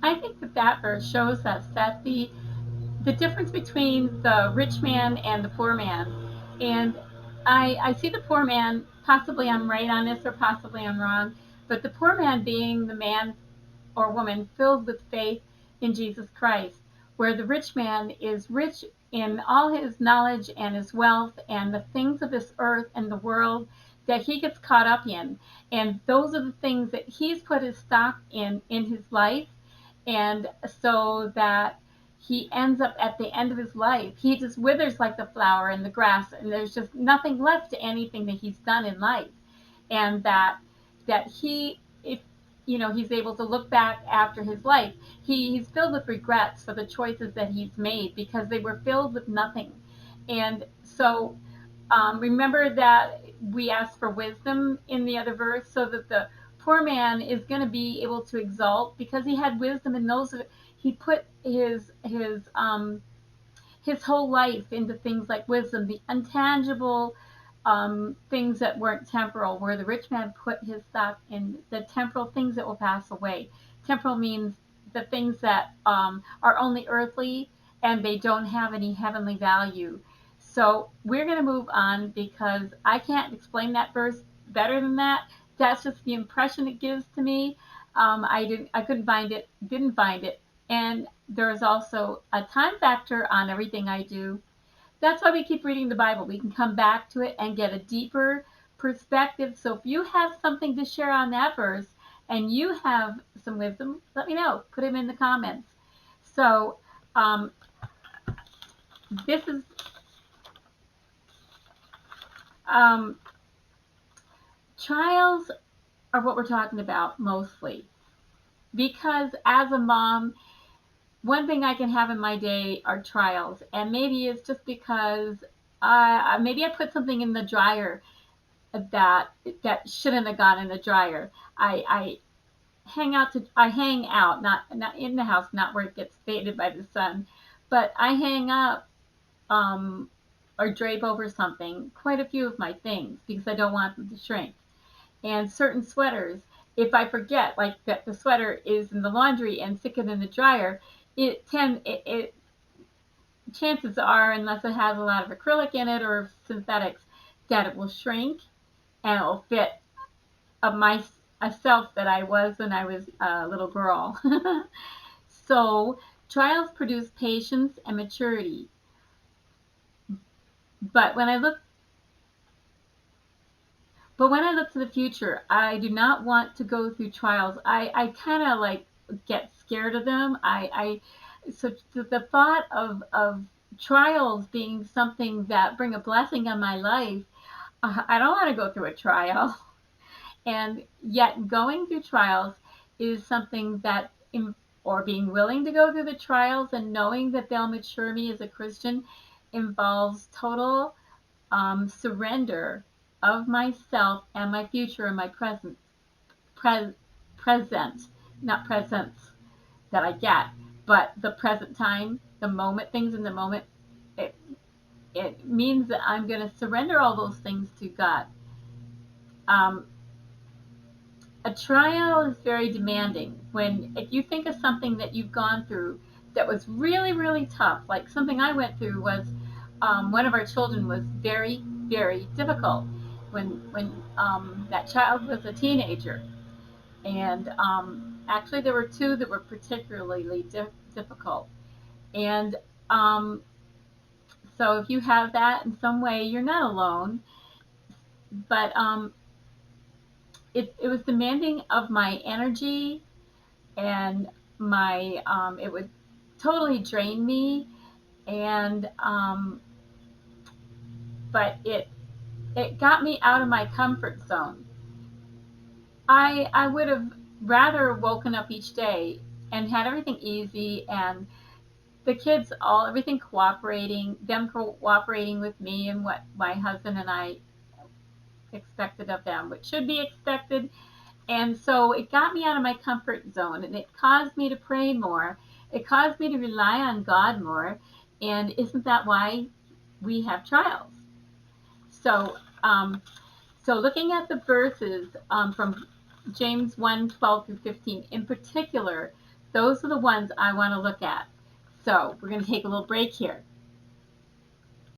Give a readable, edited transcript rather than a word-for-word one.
I think that that verse shows us that the difference between the rich man and the poor man. And I see the poor man, possibly I'm right on this or possibly I'm wrong, but the poor man being the man or woman filled with faith in Jesus Christ, where the rich man is rich in all his knowledge and his wealth and the things of this earth and the world that he gets caught up in. And those are the things that he's put his stock in his life. And so that he ends up at the end of his life, he just withers like the flower and the grass, and there's just nothing left to anything that he's done in life. And that he, if he's able to look back after his life, he's filled with regrets for the choices that he's made because they were filled with nothing. And so remember that we asked for wisdom in the other verse, so that the poor man is going to be able to exalt because he had wisdom and knows that he put his whole life into things like wisdom, the intangible things that weren't temporal, where the rich man put his stock in the temporal things that will pass away. Temporal means the things that are only earthly and they don't have any heavenly value. So we're going to move on because I can't explain that verse better than that. That's just the impression it gives to me. I couldn't find it, didn't find it, and there's also a time factor on everything I do. That's why we keep reading the Bible. We can come back to it and get a deeper perspective. So if you have something to share on that verse and you have some wisdom, let me know. Put them in the comments. So um, this is um, trials are what we're talking about mostly. Because as a mom, one thing I can have in my day are trials. And maybe it's just because maybe I put something in the dryer that shouldn't have gone in the dryer. I I hang out, not in the house, not where it gets faded by the sun, but I hang up or drape over something quite a few of my things because I don't want them to shrink. And certain sweaters, if I forget, like that the sweater is in the laundry and stick it in the dryer, it chances are, unless it has a lot of acrylic in it or synthetics, that it will shrink and it will fit of my a self that I was when I was a little girl. So trials produce patience and maturity. But when I look but when I look to the future, I do not want to go through trials. I kind of like get scared of them. So the thought of trials being something that bring a blessing on my life, I don't want to go through a trial. And yet, going through trials is something that, or being willing to go through the trials and knowing that they'll mature me as a Christian, involves total surrender of myself and my future and my pre- present, not presence that I get, but the present time, the moment, things in the moment. It, it means that I'm going to surrender all those things to God. Um, a trial is very demanding. When if you think of something that you've gone through that was really really tough, like something I went through was one of our children was very very difficult when that child was a teenager, and actually there were two that were particularly difficult, and um, so if you have that in some way, you're not alone. But it was demanding of my energy and my it would totally drain me, and but it got me out of my comfort zone. I would have rather woken up each day and had everything easy, and the kids all everything cooperating, them cooperating with me and what my husband and I expected of them, which should be expected. And so it got me out of my comfort zone, and it caused me to pray more. It caused me to rely on God more. And isn't that why we have trials? So, so looking at the verses from James 1:12 through 15, in particular, Those are the ones I want to look at. So we're going to take a little break here.